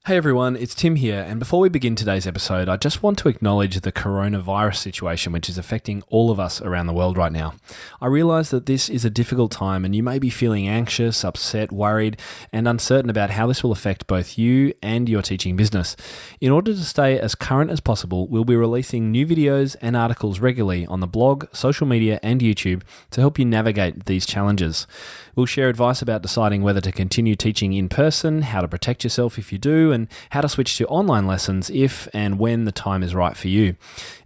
Hey everyone, it's Tim here, and before we begin today's episode, I just want to acknowledge the coronavirus situation which is affecting all of us around the world right now. I realise that this is a difficult time and you may be feeling anxious, upset, worried, and uncertain about how this will affect both you and your teaching business. In order to stay as current as possible, we'll be releasing new videos and articles regularly on the blog, social media, and YouTube to help you navigate these challenges. We'll share advice about deciding whether to continue teaching in person, how to protect yourself if you do, and how to switch to online lessons if and when the time is right for you.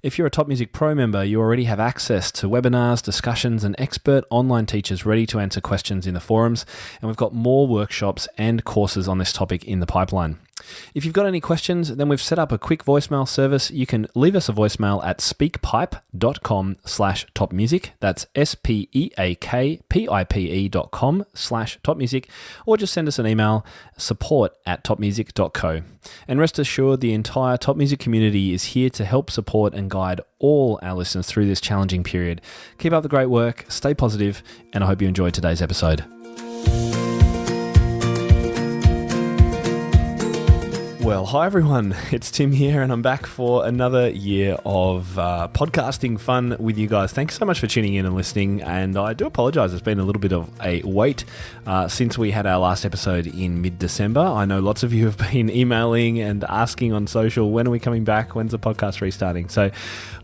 If you're a Top Music Pro member, you already have access to webinars, discussions, and expert online teachers ready to answer questions in the forums, and we've got more workshops and courses on this topic in the pipeline. If you've got any questions, then we've set up a quick voicemail service. You can leave us a voicemail at speakpipe.com/topmusic. That's speakpipe.com/topmusic, or just send us an email, support@topmusic.co. And rest assured, the entire Top Music community is here to help support and guide all our listeners through this challenging period. Keep up the great work, stay positive, and I hope you enjoyed today's episode. Well, hi everyone, it's Tim here and I'm back for another year of podcasting fun with you guys. Thanks so much for tuning in and listening, and I do apologise, it's been a little bit of a wait since we had our last episode in mid-December. I know lots of you have been emailing and asking on social, when are we coming back, when's the podcast restarting? So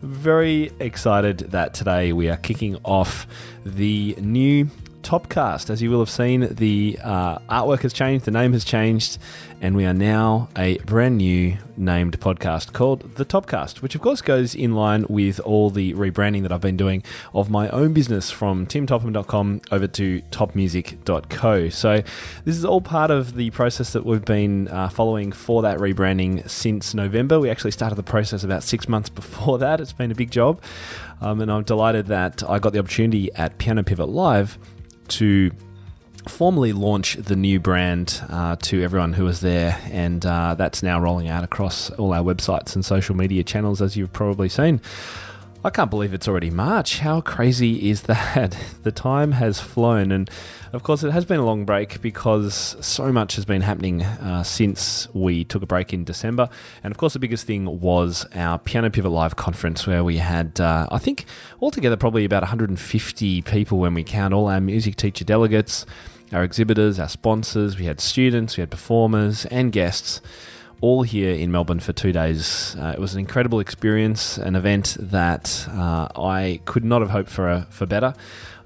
very excited that today we are kicking off the new Topcast. As you will have seen, the artwork has changed, the name has changed, and we are now a brand new named podcast called The Topcast, which of course goes in line with all the rebranding that I've been doing of my own business from timtopham.com over to topmusic.co. So this is all part of the process that we've been following for that rebranding since November. We actually started the process about 6 months before that. It's been a big job, and I'm delighted that I got the opportunity at Piano Pivot Live to formally launch the new brand to everyone who was there, and that's now rolling out across all our websites and social media channels, as you've probably seen. I can't believe it's already March. How crazy is that? The time has flown, and of course it has been a long break because so much has been happening since we took a break in December. And of course the biggest thing was our Piano Pivot Live conference, where we had, I think altogether probably about 150 people when we count all our music teacher delegates, our exhibitors, our sponsors. We had students, we had performers and guests, all here in Melbourne for 2 days. It was an incredible experience, an event that I could not have hoped for better.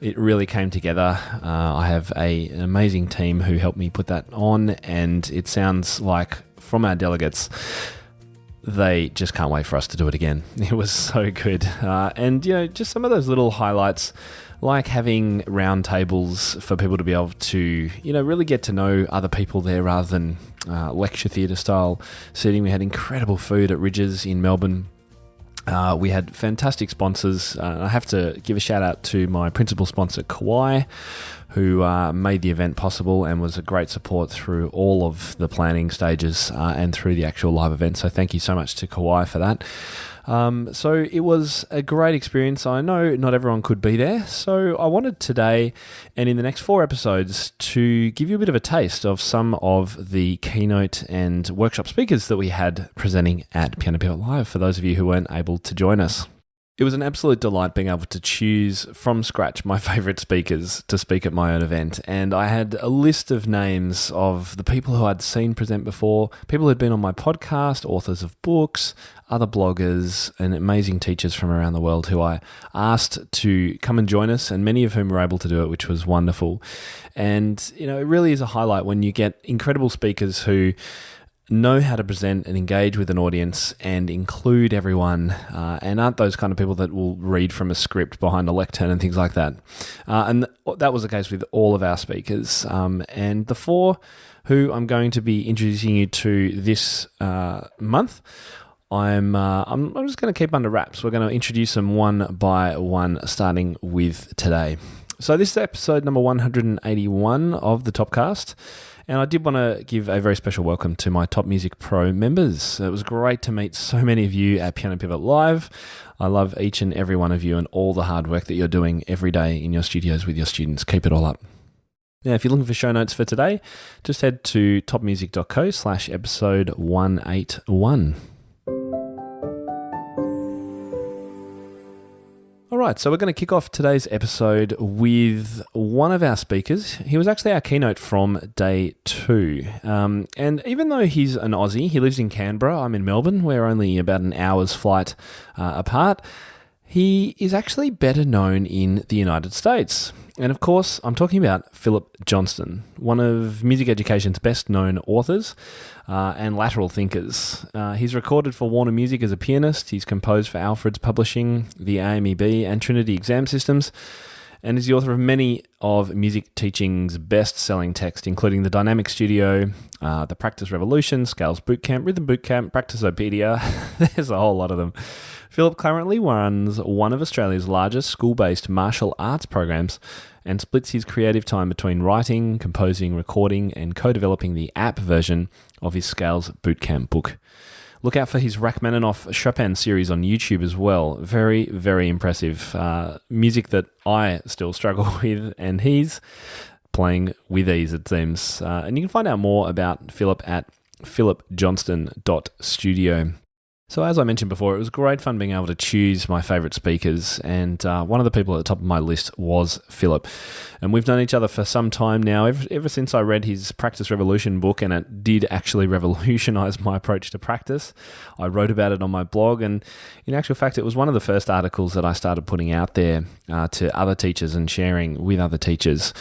It really came together. I have an amazing team who helped me put that on, and it sounds like from our delegates, they just can't wait for us to do it again. It was so good. And, you know, just some of those little highlights, like having round tables for people to be able to, you know, really get to know other people there rather than lecture theatre style seating. We had incredible food at Ridges in Melbourne. We had fantastic sponsors. I have to give a shout out to my principal sponsor, Kauai, who made the event possible and was a great support through all of the planning stages and through the actual live event. So thank you so much to Kauai for that. So it was a great experience. I know not everyone could be there, so I wanted today and in the next 4 episodes to give you a bit of a taste of some of the keynote and workshop speakers that we had presenting at Piano Pivot Live, for those of you who weren't able to join us. It was an absolute delight being able to choose from scratch my favourite speakers to speak at my own event. And I had a list of names of the people who I'd seen present before, people who had been on my podcast, authors of books, other bloggers, and amazing teachers from around the world who I asked to come and join us, and many of whom were able to do it, which was wonderful. And, you know, it really is a highlight when you get incredible speakers who know how to present and engage with an audience and include everyone, and aren't those kind of people that will read from a script behind a lectern and things like that. And that was the case with all of our speakers. And the 4 who I'm going to be introducing you to this month, I'm just going to keep under wraps. We're going to introduce them one by one, starting with today. So this is episode number 181 of the Topcast. And I did want to give a very special welcome to my Top Music Pro members. It was great to meet so many of you at Piano Pivot Live. I love each and every one of you and all the hard work that you're doing every day in your studios with your students. Keep it all up. Now, if you're looking for show notes for today, just head to topmusic.co/episode 181. All right, so we're going to kick off today's episode with one of our speakers. He was actually our keynote from day 2. And even though he's an Aussie, he lives in Canberra, I'm in Melbourne, we're only about an hour's flight apart. He is actually better known in the United States. And of course, I'm talking about Philip Johnston, one of music education's best-known authors and lateral thinkers. He's recorded for Warner Music as a pianist. He's composed for Alfred's Publishing, the AMEB, and Trinity Exam Systems, and is the author of many of music teaching's best-selling texts, including The Dynamic Studio, The Practice Revolution, Scales Bootcamp, Rhythm Bootcamp, Practiceopedia. There's a whole lot of them. Philip currently runs one of Australia's largest school-based martial arts programs and splits his creative time between writing, composing, recording, and co-developing the app version of his Scales Bootcamp book. Look out for his Rachmaninoff Chopin series on YouTube as well. Very, very impressive. Music that I still struggle with, and he's playing with ease, it seems. And you can find out more about Philip at philipjohnston.studio. So as I mentioned before, it was great fun being able to choose my favourite speakers, and one of the people at the top of my list was Philip. And we've known each other for some time now, ever since I read his Practice Revolution book, and it did actually revolutionise my approach to practice. I wrote about it on my blog, and in actual fact, it was one of the first articles that I started putting out there to other teachers and sharing with other teachers.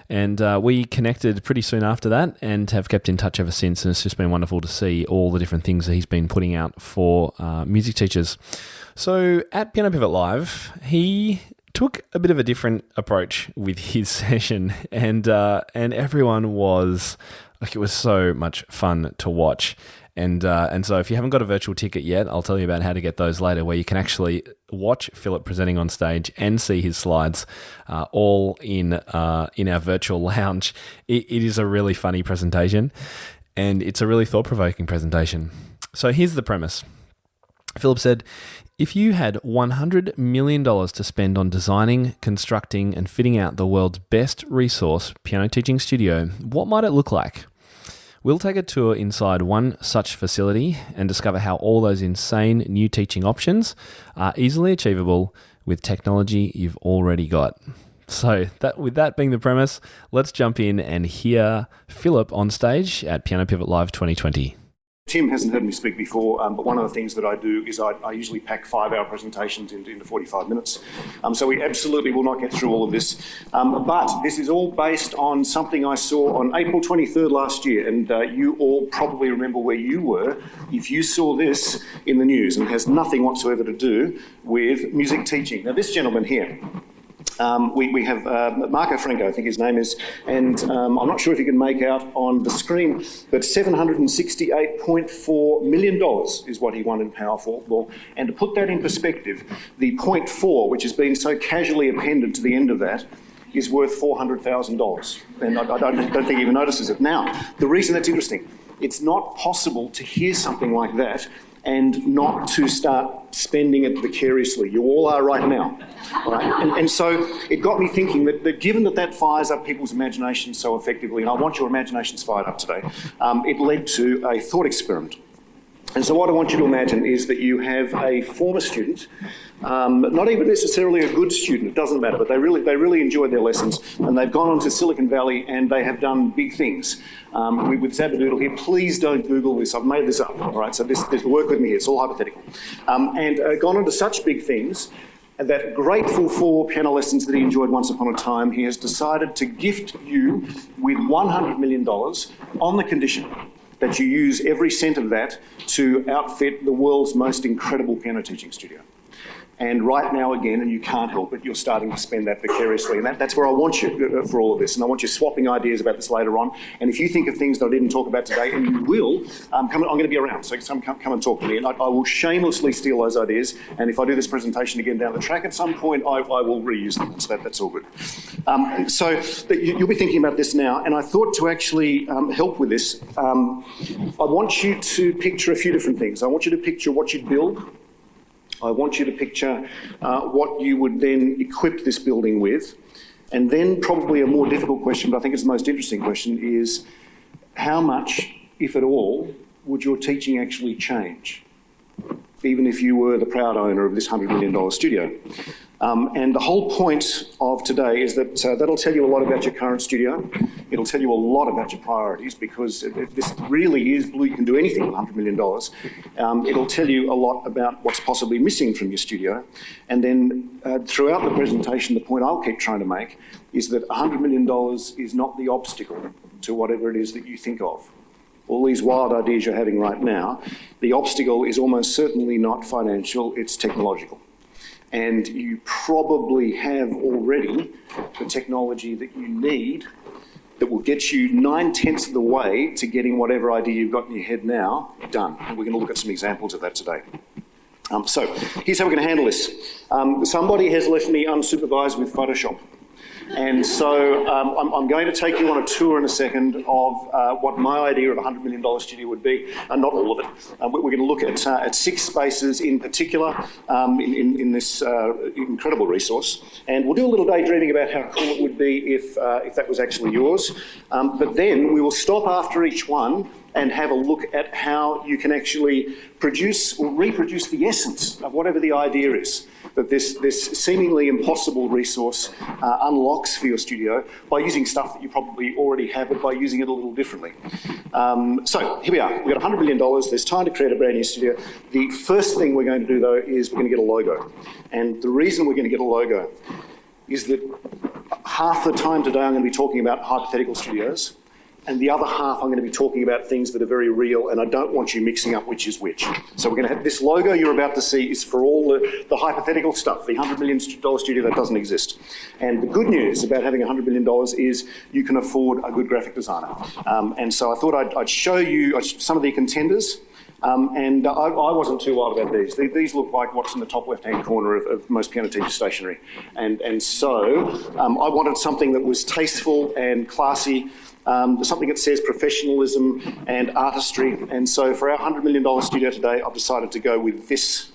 And we connected pretty soon after that and have kept in touch ever since. And it's just been wonderful to see all the different things that he's been putting out for music teachers. So at Piano Pivot Live, he took a bit of a different approach with his session, and everyone was like, it was so much fun to watch. And so if you haven't got a virtual ticket yet, I'll tell you about how to get those later, where you can actually watch Philip presenting on stage and see his slides all in our virtual lounge. It is a really funny presentation, and it's a really thought-provoking presentation. So here's the premise. Philip said, if you had $100 million to spend on designing, constructing, and fitting out the world's best resource piano teaching studio, what might it look like? We'll take a tour inside one such facility and discover how all those insane new teaching options are easily achievable with technology you've already got. So with that being the premise, let's jump in and hear Philip on stage at Piano Pivot Live 2020. Tim hasn't heard me speak before, but one of the things that I do is I usually pack 5-hour presentations into 45 minutes. So we absolutely will not get through all of this. But this is all based on something I saw on April 23rd last year, and you all probably remember where you were if you saw this in the news, and it has nothing whatsoever to do with music teaching. Now, this gentleman here, we have Marco Franco, I think his name is, and I'm not sure if you can make out on the screen, but $768.4 million is what he won in Powerball. And to put that in perspective, the .4, which has been so casually appended to the end of that, is worth $400,000. And I don't think he even notices it. Now, the reason that's interesting, it's not possible to hear something like that and not to start spending it vicariously. You all are right now. Right? And so it got me thinking that given that fires up people's imaginations so effectively, and I want your imaginations fired up today, it led to a thought experiment. And so what I want you to imagine is that you have a former student, not even necessarily a good student, it doesn't matter, but they really enjoyed their lessons, and they've gone on to Silicon Valley and they have done big things. With Zabadoodle here, please don't Google this, I've made this up, all right? So this work with me here, it's all hypothetical. And gone on to such big things that, grateful for piano lessons that he enjoyed once upon a time, he has decided to gift you with $100 million on the condition that you use every cent of that to outfit the world's most incredible piano teaching studio. And right now, again, and you can't help it, you're starting to spend that vicariously. And that's where I want you for all of this. And I want you swapping ideas about this later on. And if you think of things that I didn't talk about today, and you will, I'm going to be around, so come and talk to me. And I will shamelessly steal those ideas. And if I do this presentation again down the track at some point, I will reuse them. So that's all good. So you'll be thinking about this now. And I thought to actually help with this, I want you to picture a few different things. I want you to picture what you'd build. I want you to picture what you would then equip this building with. And then probably a more difficult question, but I think it's the most interesting question, is how much, if at all, would your teaching actually change, even if you were the proud owner of this $100 million studio? And the whole point of today is that that'll tell you a lot about your current studio. It'll tell you a lot about your priorities, because this really is, you can do anything with $100 million. It'll tell you a lot about what's possibly missing from your studio. And then throughout the presentation, the point I'll keep trying to make is that $100 million is not the obstacle to whatever it is that you think of. All these wild ideas you're having right now, the obstacle is almost certainly not financial, it's technological. And you probably have already the technology that you need that will get you 9/10 of the way to getting whatever idea you've got in your head now done. And we're going to look at some examples of that today. So here's how we're going to handle this. Somebody has left me unsupervised with Photoshop. And so I'm going to take you on a tour in a second of what my idea of a $100 million studio would be, and not all of it. We're going to look at 6 spaces in particular in this incredible resource. And we'll do a little daydreaming about how cool it would be if that was actually yours. But then we will stop after each one and have a look at how you can actually produce or reproduce the essence of whatever the idea is that this seemingly impossible resource unlocks for your studio by using stuff that you probably already have, but by using it a little differently. So here we are. We've got $100 million. There's time to create a brand new studio. The first thing we're going to do, though, is we're going to get a logo. And the reason we're going to get a logo is that half the time today I'm going to be talking about hypothetical studios, and the other half I'm going to be talking about things that are very real, and I don't want you mixing up which is which. So we're going to have this logo you're about to see is for all the hypothetical stuff, the $100 million studio that doesn't exist. And the good news about having $100 million is you can afford a good graphic designer. And so I thought I'd show you some of the contenders. And I wasn't too wild about these. These look like what's in the top left-hand corner of most piano teacher stationery. And so I wanted something that was tasteful and classy, something that says professionalism and artistry. And so for our $100 million studio today, I've decided to go with this,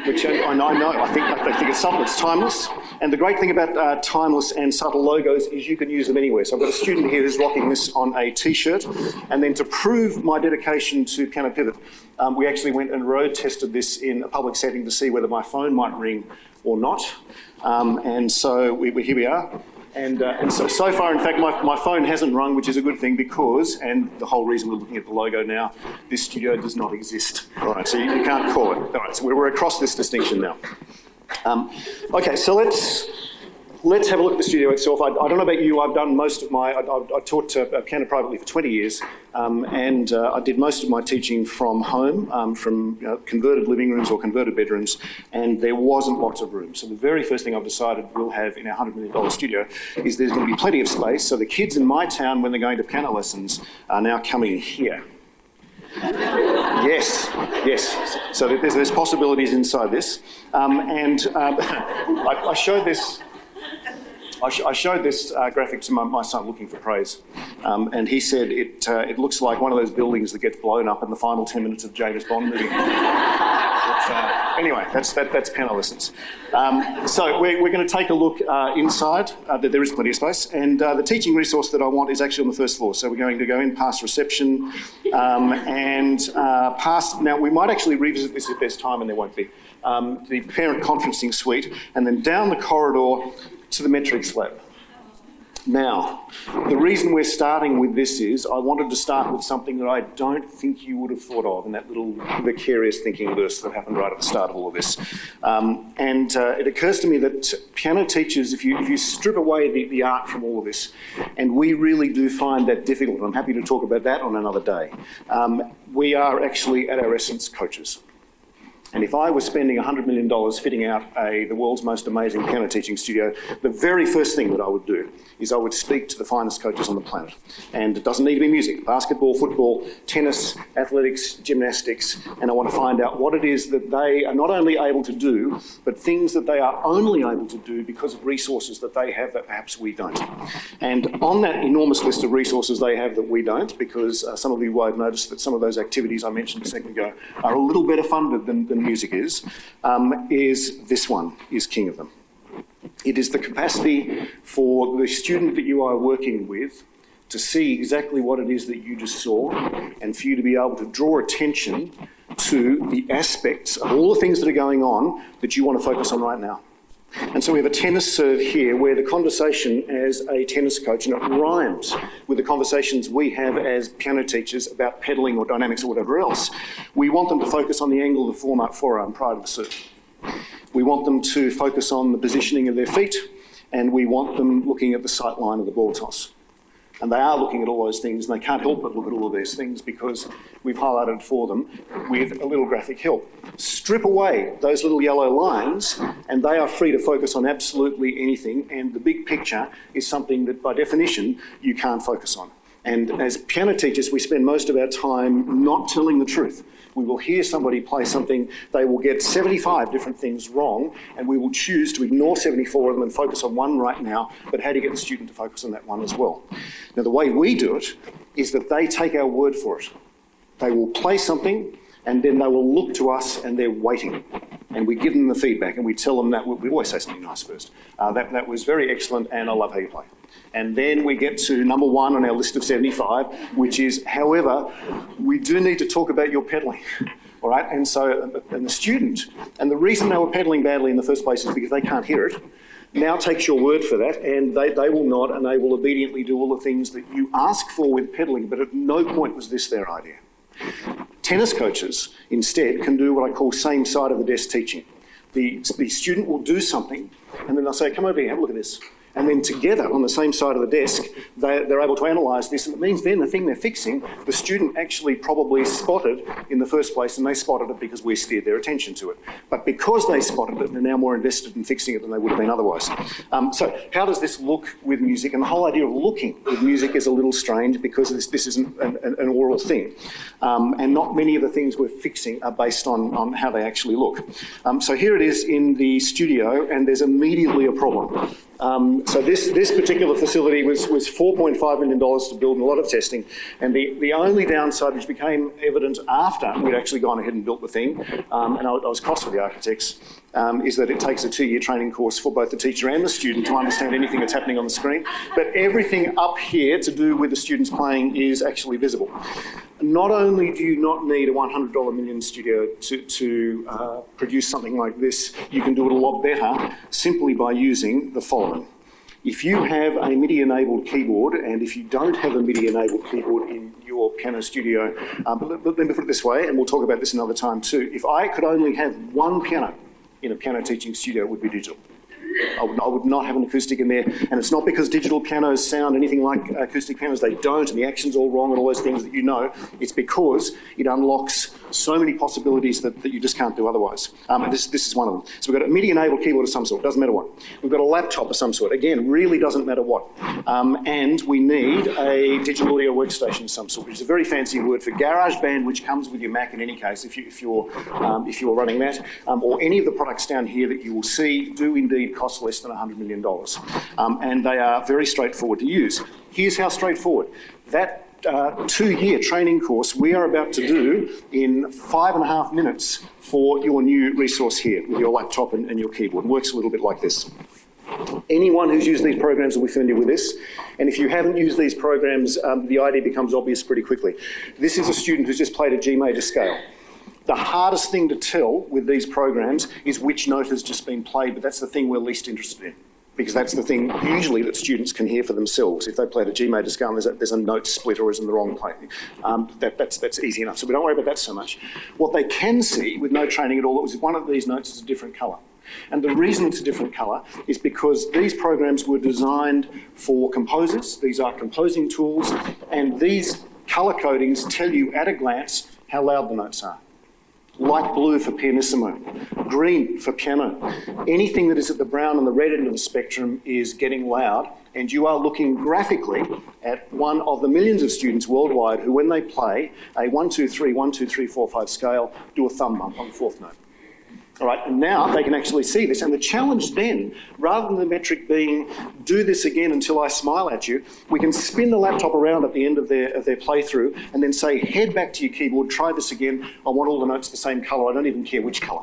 which I know, I think it's subtle, it's timeless. And the great thing about timeless and subtle logos is you can use them anywhere. So I've got a student here who's rocking this on a T-shirt. And then to prove my dedication to Piano Pivot, we actually went and road tested this in a public setting to see whether my phone might ring or not. And so here we are. And so far, in fact, my phone hasn't rung, which is a good thing because, and the whole reason we're looking at the logo now, this studio does not exist. All right, so you can't call it. All right, so we're across this distinction now. Okay, so let's have a look at the studio itself. I don't know about you, I've done most of I taught piano privately for 20 years, and I did most of my teaching from home, from converted living rooms or converted bedrooms, and there wasn't lots of room. So the very first thing I've decided we'll have in our $100 million studio is there's going to be plenty of space, so the kids in my town, when they're going to piano lessons, are now coming here. Yes. So there's possibilities inside this. I showed this. I showed this graphic to my son looking for praise, and he said it looks like one of those buildings that gets blown up in the final 10 minutes of James Bond movie. Anyway, that's piano lessons. So we're going to take a look inside. There is plenty of space, and the teaching resource that I want is actually on the first floor. So we're going to go in past reception and past. Now we might actually revisit this if there's time, and there won't be. The parent conferencing suite, and then down the corridor to the metrics lab. Now, the reason we're starting with this is I wanted to start with something that I don't think you would have thought of in that little vicarious thinking burst that happened right at the start of all of this. It occurs to me that piano teachers, if you strip away the art from all of this, and we really do find that difficult, and I'm happy to talk about that on another day, we are actually at our essence coaches. And if I was spending $100 million fitting out the world's most amazing piano teaching studio, the very first thing that I would do is I would speak to the finest coaches on the planet. And it doesn't need to be music, basketball, football, tennis, athletics, gymnastics, and I want to find out what it is that they are not only able to do, but things that they are only able to do because of resources that they have that perhaps we don't. And on that enormous list of resources they have that we don't, because some of you will have noticed that some of those activities I mentioned a second ago are a little better funded than music is this one is king of them. It is the capacity for the student that you are working with to see exactly what it is that you just saw, and for you to be able to draw attention to the aspects of all the things that are going on that you want to focus on right now. And so we have a tennis serve here where the conversation as a tennis coach, and it rhymes with the conversations we have as piano teachers about pedaling or dynamics or whatever else. We want them to focus on the angle of the forearm prior to the serve. We want them to focus on the positioning of their feet, and we want them looking at the sight line of the ball toss. And they are looking at all those things, and they can't help but look at all of those things because we've highlighted for them with a little graphic help. Strip away those little yellow lines, and they are free to focus on absolutely anything, and the big picture is something that, by definition, you can't focus on. And as piano teachers, we spend most of our time not telling the truth. We will hear somebody play something, they will get 75 different things wrong, and we will choose to ignore 74 of them and focus on one right now, but how do you get the student to focus on that one as well? Now, the way we do it is that they take our word for it. They will play something, and then they will look to us, and they're waiting. And we give them the feedback, and we tell them that, we always say something nice first. That was very excellent, and I love how you play. And then we get to number one on our list of 75, which is, however, we do need to talk about your pedaling. All right, and so and the student, and the reason they were pedaling badly in the first place is because they can't hear it, now takes your word for that, and they will nod and they will obediently do all the things that you ask for with pedaling, but at no point was this their idea. Tennis coaches, instead, can do what I call same side of the desk teaching. The student will do something, and then they'll say, come over here, have a look at this. And then together on the same side of the desk, they're able to analyse this, and it means then the thing they're fixing, the student actually probably spotted in the first place, and they spotted it because we steered their attention to it. But because they spotted it, they're now more invested in fixing it than they would have been otherwise. So how does this look with music? And the whole idea of looking with music is a little strange because this isn't an oral thing. And not many of the things we're fixing are based on how they actually look. So here it is in the studio, and there's immediately a problem. So this particular facility was $4.5 million to build and a lot of testing, and the only downside which became evident after we'd actually gone ahead and built the thing, and I was cross with the architects, is that it takes a 2-year training course for both the teacher and the student to understand anything that's happening on the screen, but everything up here to do with the students playing is actually visible. Not only do you not need a $100 million studio to produce something like this, you can do it a lot better simply by using the following. If you have a MIDI-enabled keyboard, and if you don't have a MIDI-enabled keyboard in your piano studio, but let me put it this way, and we'll talk about this another time too. If I could only have one piano in a piano teaching studio, it would be digital. I would not have an acoustic in there, and it's not because digital pianos sound anything like acoustic pianos. They don't, and the action's all wrong and all those things that you know. It's because it unlocks so many possibilities that you just can't do otherwise. This is one of them. So we've got a MIDI-enabled keyboard of some sort, doesn't matter what. We've got a laptop of some sort, again, really doesn't matter what. And we need a digital audio workstation of some sort, which is a very fancy word for GarageBand, which comes with your Mac in any case, if you're running that, or any of the products down here that you will see do indeed cost less than $100 million. And they are very straightforward to use. Here's how straightforward. That 2-year training course we are about to do in 5.5 minutes for your new resource here with your laptop and your keyboard. It works a little bit like this. Anyone who's used these programs will be familiar with this, and if you haven't used these programs, the idea becomes obvious pretty quickly. This is a student who's just played a G major scale. The hardest thing to tell with these programs is which note has just been played, but that's the thing we're least interested in, because that's the thing usually that students can hear for themselves. If they played a G major scale and there's a note split or is in the wrong place, that's easy enough. So we don't worry about that so much. What they can see with no training at all is one of these notes is a different colour. And the reason it's a different colour is because these programs were designed for composers. These are composing tools, and these colour codings tell you at a glance how loud the notes are. Light blue for pianissimo, green for piano. Anything that is at the brown and the red end of the spectrum is getting loud, and you are looking graphically at one of the millions of students worldwide who, when they play a 1, 2, 3, 1, 2, 3, 4, 5 scale, do a thumb bump on the fourth note. All right, and now they can actually see this. And the challenge then, rather than the metric being, do this again until I smile at you, we can spin the laptop around at the end of their playthrough and then say, head back to your keyboard, try this again. I want all the notes the same colour. I don't even care which colour.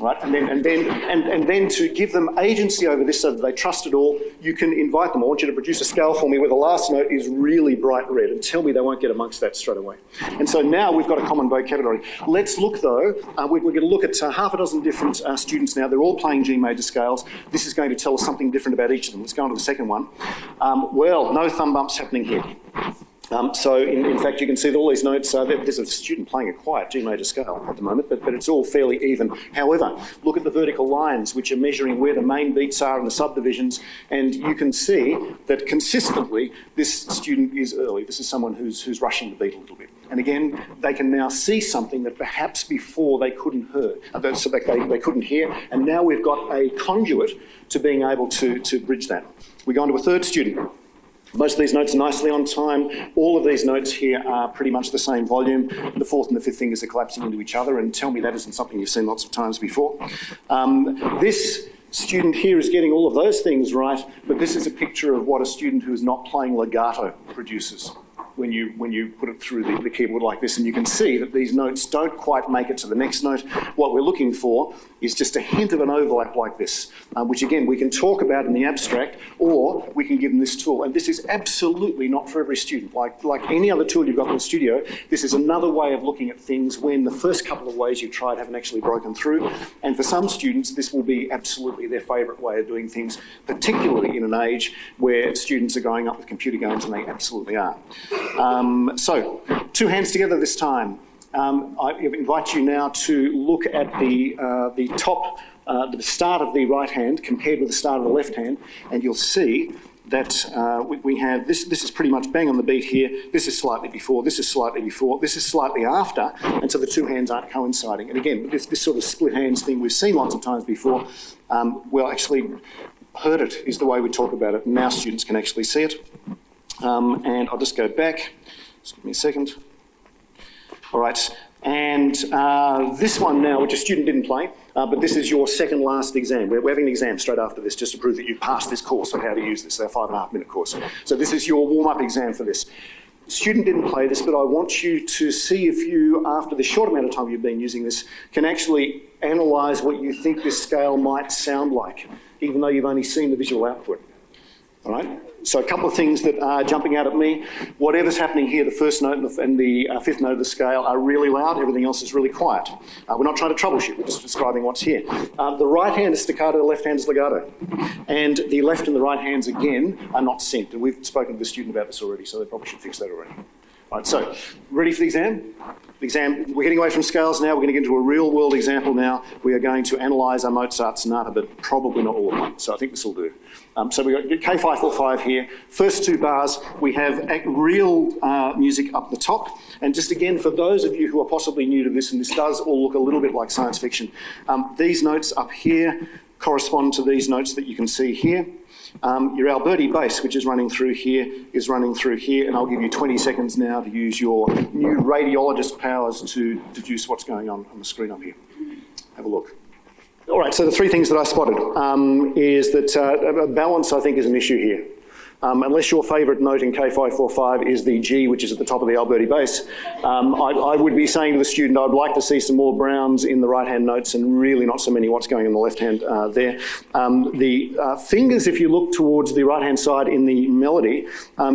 Right, and then to give them agency over this so that they trust it all, you can invite them. I want you to produce a scale for me where the last note is really bright red, and tell me they won't get amongst that straight away. And so now we've got a common vocabulary. Let's look though, we're going to look at half a dozen different students now. They're all playing G major scales. This is going to tell us something different about each of them. Let's go on to the second one. Well, no thumb bumps happening here. So in fact, you can see that all these notes, there's a student playing a quiet G major scale at the moment, but it's all fairly even. However, look at the vertical lines, which are measuring where the main beats are in the subdivisions, and you can see that consistently this student is early. This is someone who's rushing the beat a little bit. And again, they can now see something that perhaps before they couldn't hear, so they couldn't hear, and now we've got a conduit to being able to bridge that. We go on to a third student. Most of these notes are nicely on time. All of these notes here are pretty much the same volume. The fourth and the fifth fingers are collapsing into each other, and tell me that isn't something you've seen lots of times before. This student here is getting all of those things right, but this is a picture of what a student who is not playing legato produces when you put it through the keyboard like this, and you can see that these notes don't quite make it to the next note. What we're looking for is just a hint of an overlap like this, which again we can talk about in the abstract, or we can give them this tool. And this is absolutely not for every student. Like any other tool you've got in the studio, this is another way of looking at things when the first couple of ways you've tried haven't actually broken through. And for some students, this will be absolutely their favourite way of doing things, particularly in an age where students are growing up with computer games, and they absolutely are. So, two hands together this time. I invite you now to look at the top, the start of the right hand compared with the start of the left hand, and you'll see that we have, this is pretty much bang on the beat here. This is slightly before, this is slightly before, this is slightly after, and so the two hands aren't coinciding. And again, this sort of split hands thing we've seen lots of times before. Well, actually, heard it is the way we talk about it. Now students can actually see it. And I'll just go back. Just give me a second. All right. And this one now, which a student didn't play, but this is your second last exam. We're having an exam straight after this just to prove that you've passed this course on how to use this, our 5.5 minute course. So this is your warm-up exam for this. Student didn't play this, but I want you to see if you, after the short amount of time you've been using this, can actually analyse what you think this scale might sound like, even though you've only seen the visual output. All right? So a couple of things that are jumping out at me. Whatever's happening here, the first note and the fifth note of the scale are really loud. Everything else is really quiet. We're not trying to troubleshoot. We're just describing what's here. The right hand is staccato, the left hand is legato. And the left and the right hands, again, are not synced. And we've spoken to the student about this already, so they probably should fix that already. All right, so ready for the exam? We're getting away from scales now. We're going to get into a real-world example now. We are going to analyse our Mozart sonata, but probably not all of them. So I think this will do. So we've got K545 here. First two bars, we have real music up the top. And just again, for those of you who are possibly new to this, and this does all look a little bit like science fiction, these notes up here correspond to these notes that you can see here. Your Alberti bass, which is running through here, and I'll give you 20 seconds now to use your new radiologist powers to deduce what's going on the screen up here. Have a look. All right, so the three things that I spotted is that balance, I think, is an issue here. Unless your favourite note in K545 is the G, which is at the top of the Alberti bass, I would be saying to the student, I'd like to see some more browns in the right-hand notes and really not so many what's going on the left-hand there. The fingers, if you look towards the right-hand side in the melody,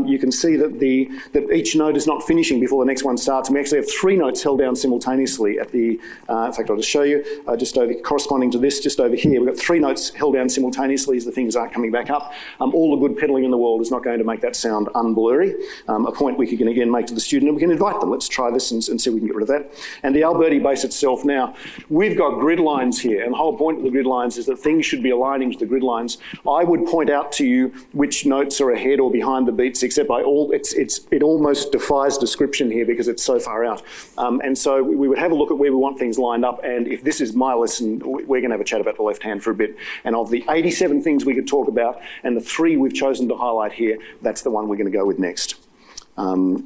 you can see that that each note is not finishing before the next one starts. And we actually have three notes held down simultaneously at the, in fact, I'll just show you, just over, corresponding to this, just over here. We've got three notes held down simultaneously as the fingers aren't coming back up. All the good pedalling in the world is not going to make that sound unblurry. A point we can again make to the student, and we can invite them. Let's try this and see if we can get rid of that. And the Alberti bass itself now, we've got grid lines here, and the whole point of the grid lines is that things should be aligning to the grid lines. I would point out to you which notes are ahead or behind the beats, except it almost defies description here because it's so far out. And so we would have a look at where we want things lined up, and if this is my lesson, we're going to have a chat about the left hand for a bit. And of the 87 things we could talk about, and the three we've chosen to highlight here, that's the one we're going to go with next.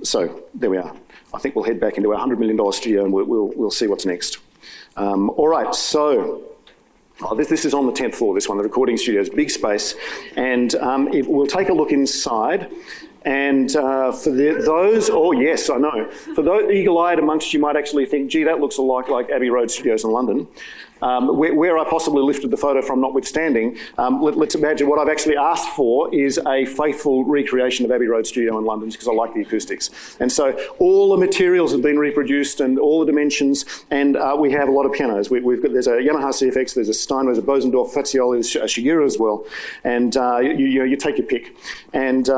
So there we are. I think we'll head back into our $100 million studio and we'll see what's next. All right, so this is on the 10th floor, this one, the recording studio is big space, and we'll take a look inside. And for those, oh yes, I know. For those eagle-eyed amongst you might actually think, gee, that looks a lot like Abbey Road Studios in London. Where I possibly lifted the photo from notwithstanding, let's imagine what I've actually asked for is a faithful recreation of Abbey Road Studio in London because I like the acoustics. And so all the materials have been reproduced and all the dimensions, and we have a lot of pianos. There's a Yamaha CFX, there's a Steinway, there's a Bosendorf, Fazioli, there's a Shigeru as well, and you take your pick. And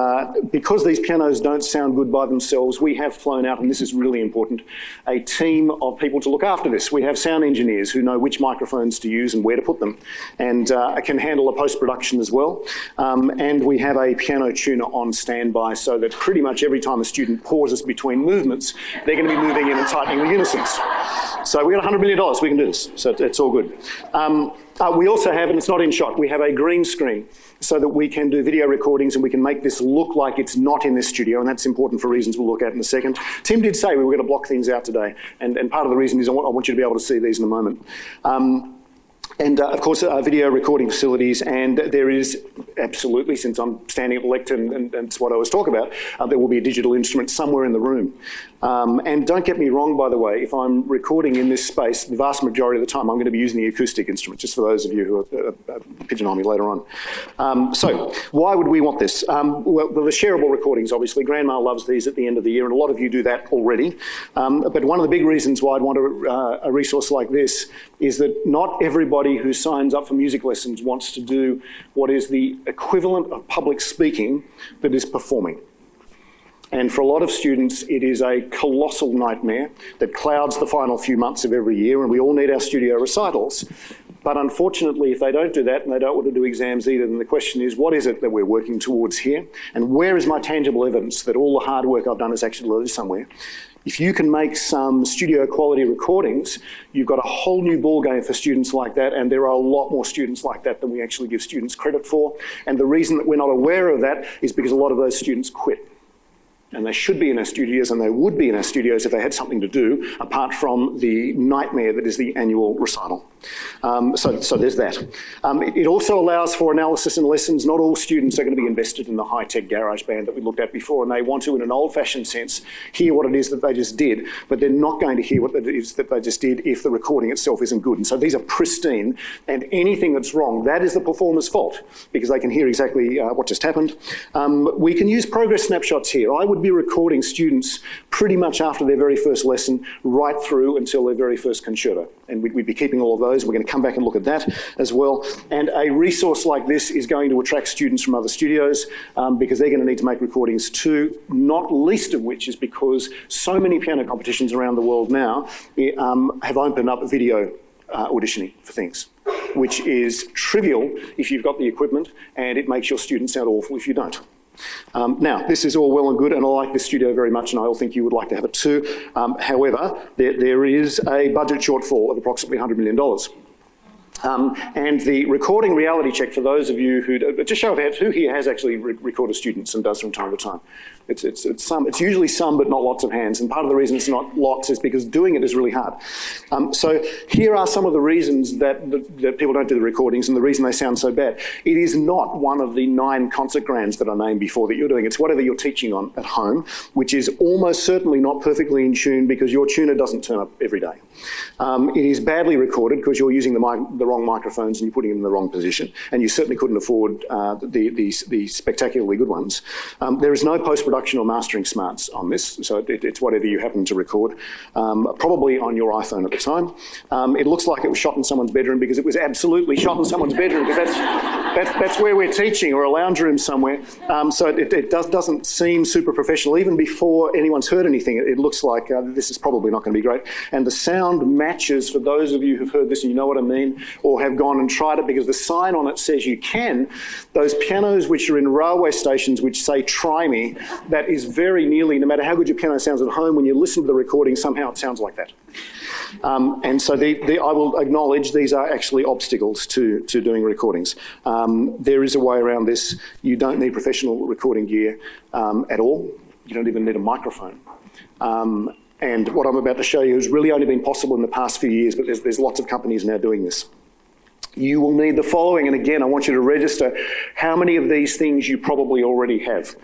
because these pianos don't sound good by themselves, we have flown out, and this is really important, a team of people to look after this. We have sound engineers who know which microphones to use and where to put them, and can handle a post-production as well. And we have a piano tuner on standby so that pretty much every time a student pauses between movements, they're going to be moving in and tightening the unisons. So we've got $100 million, we can do this, so it's all good. We also have, and it's not in shot, we have a green screen so that we can do video recordings and we can make this look like it's not in this studio, and that's important for reasons we'll look at in a second. Tim did say we were going to block things out today, and part of the reason is I want you to be able to see these in a moment. Of course, video recording facilities, and there is absolutely, since I'm standing at the lectern and it's what I was talking about, there will be a digital instrument somewhere in the room. And don't get me wrong, by the way, if I'm recording in this space, the vast majority of the time I'm going to be using the acoustic instrument, just for those of you who are pigeonhole me later on. So why would we want this? Well, the shareable recordings, obviously. Grandma loves these at the end of the year, and a lot of you do that already. But one of the big reasons why I'd want a resource like this is that not everybody who signs up for music lessons wants to do what is the equivalent of public speaking that is performing. And for a lot of students, it is a colossal nightmare that clouds the final few months of every year, and we all need our studio recitals. But unfortunately, if they don't do that and they don't want to do exams either, then the question is, what is it that we're working towards here? And where is my tangible evidence that all the hard work I've done is actually lived somewhere? If you can make some studio quality recordings, you've got a whole new ballgame for students like that, and there are a lot more students like that than we actually give students credit for. And the reason that we're not aware of that is because a lot of those students quit. And they should be in our studios, and they would be in our studios if they had something to do, apart from the nightmare that is the annual recital. So there's that. It also allows for analysis in lessons. Not all students are going to be invested in the high-tech garage band that we looked at before, and they want to, in an old-fashioned sense, hear what it is that they just did, but they're not going to hear what it is that they just did if the recording itself isn't good. And so these are pristine, and anything that's wrong, that is the performer's fault, because they can hear exactly what just happened. We can use progress snapshots here. I would be recording students pretty much after their very first lesson, right through until their very first concerto. And we'd be keeping all of those. We're going to come back and look at that as well. And a resource like this is going to attract students from other studios because they're going to need to make recordings too, not least of which is because so many piano competitions around the world now have opened up video auditioning for things, which is trivial if you've got the equipment, and it makes your students sound awful if you don't. Now, this is all well and good, and I like this studio very much, and I all think you would like to have it too. However, there is a budget shortfall of approximately $100 million. And the recording reality check for those of you who, just show of hands, who here has actually recorded students and does from time to time? It's usually some, but not lots of hands. And part of the reason it's not lots is because doing it is really hard. So here are some of the reasons that people don't do the recordings and the reason they sound so bad. It is not one of the 9 concert grands that I named before that you're doing. It's whatever you're teaching on at home, which is almost certainly not perfectly in tune because your tuner doesn't turn up every day. It is badly recorded because you're using the wrong microphones and you're putting them in the wrong position, and you certainly couldn't afford the spectacularly good ones. There is no post-production or mastering smarts on this, so it's whatever you happen to record, probably on your iPhone at the time. It looks like it was shot in someone's bedroom because it was absolutely shot in someone's bedroom because that's where we're teaching, or a lounge room somewhere. So it doesn't seem super professional. Even before anyone's heard anything, it looks like this is probably not going to be great. And the sound matches, for those of you who've heard this and you know what I mean, or have gone and tried it because the sign on it says you can, those pianos which are in railway stations which say try me, that is very nearly, no matter how good your piano sounds at home, when you listen to the recording, somehow it sounds like that. And so I will acknowledge these are actually obstacles to doing recordings. There is a way around this. You don't need professional recording gear at all. You don't even need a microphone. And what I'm about to show you has really only been possible in the past few years, but there's lots of companies now doing this. You will need the following, and again, I want you to register how many of these things you probably already have.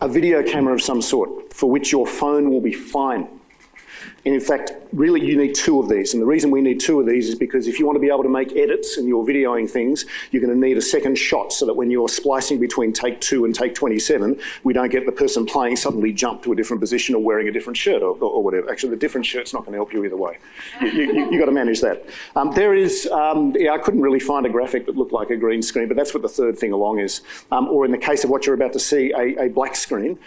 a video camera of some sort for which your phone will be fine. And in fact, really you need two of these. And the reason we need two of these is because if you want to be able to make edits and you're videoing things, you're going to need a second shot so that when you're splicing between take 2 and take 27, we don't get the person playing suddenly jump to a different position or wearing a different shirt or whatever. Actually, the different shirt's not going to help you either way. You've got to manage that. I couldn't really find a graphic that looked like a green screen, but that's what the third thing along is. Or in the case of what you're about to see, a black screen,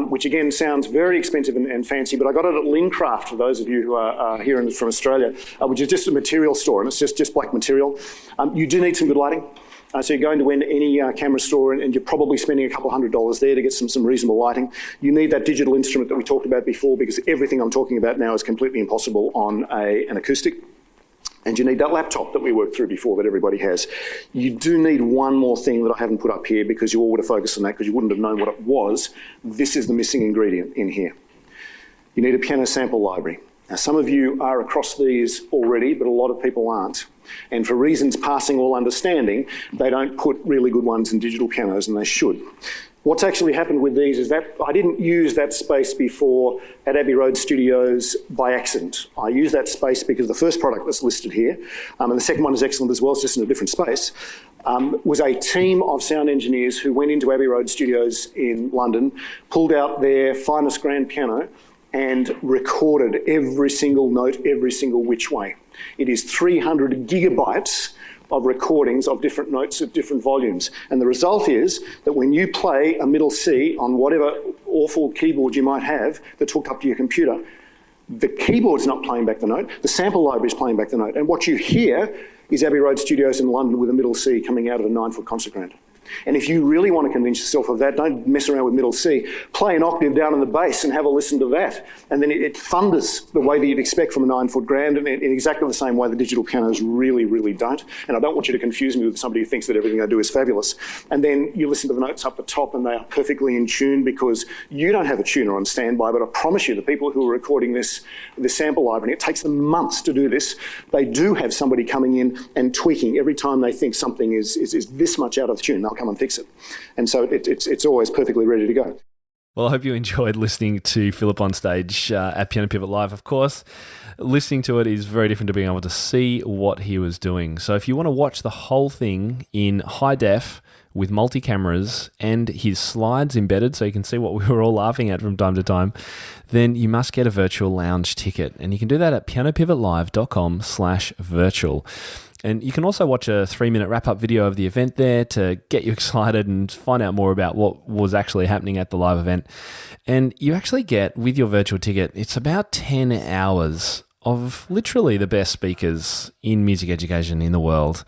which again sounds very expensive and fancy, but I got it at Lincraft, for those of you who are here from Australia, which is just a material store, and it's just black material. You do need some good lighting. So you're going to any camera store and you're probably spending a couple $100 there to get some reasonable lighting. You need that digital instrument that we talked about before, because everything I'm talking about now is completely impossible on an acoustic. And you need that laptop that we worked through before that everybody has. You do need one more thing that I haven't put up here because you all would have focused on that because you wouldn't have known what it was. This is the missing ingredient in here. You need a piano sample library. Now, some of you are across these already, but a lot of people aren't. And for reasons passing all understanding, they don't put really good ones in digital pianos, and they should. What's actually happened with these is that I didn't use that space before at Abbey Road Studios by accident. I used that space because the first product that's listed here, and the second one is excellent as well, it's just in a different space, was a team of sound engineers who went into Abbey Road Studios in London, pulled out their finest grand piano, and recorded every single note, every single which way. It is 300 gigabytes of recordings of different notes at different volumes. And the result is that when you play a middle C on whatever awful keyboard you might have that's hooked up to your computer, the keyboard's not playing back the note, the sample library is playing back the note. And what you hear is Abbey Road Studios in London with a middle C coming out of a 9-foot concert grand. And if you really want to convince yourself of that, don't mess around with middle C. Play an octave down in the bass and have a listen to that. And then it thunders the way that you'd expect from a 9-foot grand, and in exactly the same way the digital pianos really, really don't. And I don't want you to confuse me with somebody who thinks that everything I do is fabulous. And then you listen to the notes up the top and they are perfectly in tune because you don't have a tuner on standby, but I promise you the people who are recording this sample library, it takes them months to do this. They do have somebody coming in and tweaking every time they think something is this much out of tune. They'll come and fix it. And so it's always perfectly ready to go. Well, I hope you enjoyed listening to Philip on stage at Piano Pivot Live. Of course, listening to it is very different to being able to see what he was doing. So if you want to watch the whole thing in high def with multi-cameras and his slides embedded so you can see what we were all laughing at from time to time, then you must get a virtual lounge ticket. And you can do that at pianopivotlive.com/virtual. And you can also watch a 3-minute wrap-up video of the event there to get you excited and find out more about what was actually happening at the live event. And you actually get, with your virtual ticket, it's about 10 hours of literally the best speakers in music education in the world.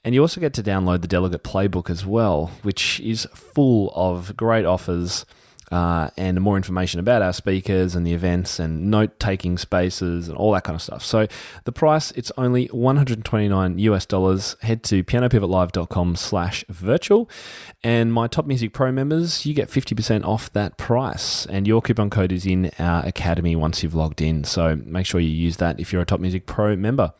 And you also get to download the Delegate Playbook as well, which is full of great offers and more information about our speakers and the events and note-taking spaces and all that kind of stuff. So the price, it's only $129 US. Head to pianopivotlive.com/virtual. And my Top Music Pro members, you get 50% off that price. And your coupon code is in our academy once you've logged in. So make sure you use that if you're a Top Music Pro member.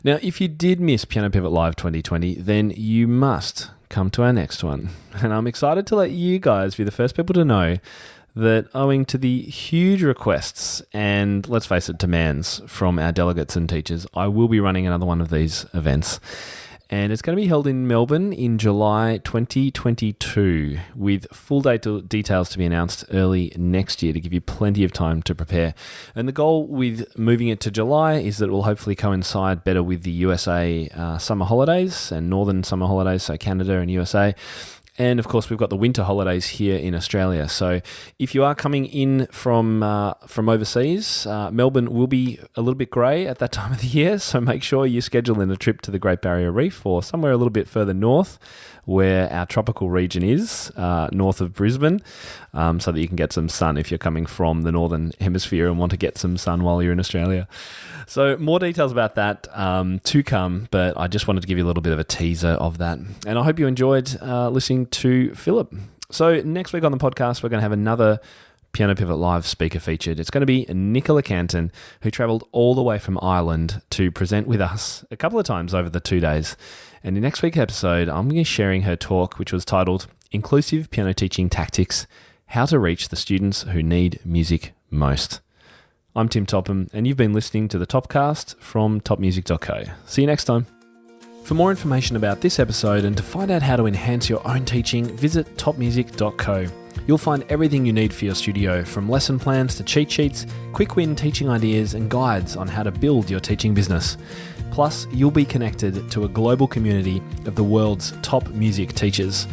Now, if you did miss Piano Pivot Live 2020, then you must come to our next one. And I'm excited to let you guys be the first people to know that owing to the huge requests and, let's face it, demands from our delegates and teachers, I will be running another one of these events. And it's going to be held in Melbourne in July 2022 with full details to be announced early next year to give you plenty of time to prepare. And the goal with moving it to July is that it will hopefully coincide better with the USA summer holidays and northern summer holidays, so Canada and USA. And of course, we've got the winter holidays here in Australia. So if you are coming in from overseas, Melbourne will be a little bit grey at that time of the year. So make sure you schedule in a trip to the Great Barrier Reef or somewhere a little bit further north where our tropical region is, north of Brisbane, so that you can get some sun if you're coming from the Northern Hemisphere and want to get some sun while you're in Australia. So more details about that to come, but I just wanted to give you a little bit of a teaser of that. And I hope you enjoyed listening to Philip. So next week on the podcast, we're going to have another Piano Pivot Live speaker featured. It's going to be Nicola Canton, who travelled all the way from Ireland to present with us a couple of times over the 2 days. And in next week's episode, I'm going to be sharing her talk, which was titled Inclusive Piano Teaching Tactics, how to reach the students who need music most. I'm Tim Topham, and you've been listening to the Topcast from topmusic.co. See you next time. For more information about this episode and to find out how to enhance your own teaching, visit topmusic.co. You'll find everything you need for your studio, from lesson plans to cheat sheets, quick win teaching ideas and guides on how to build your teaching business. Plus, you'll be connected to a global community of the world's top music teachers.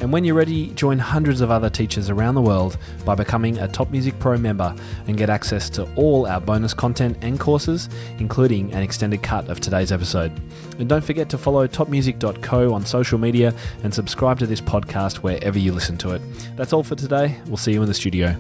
And when you're ready, join hundreds of other teachers around the world by becoming a Top Music Pro member and get access to all our bonus content and courses, including an extended cut of today's episode. And don't forget to follow topmusic.co on social media and subscribe to this podcast wherever you listen to it. That's all for today. We'll see you in the studio.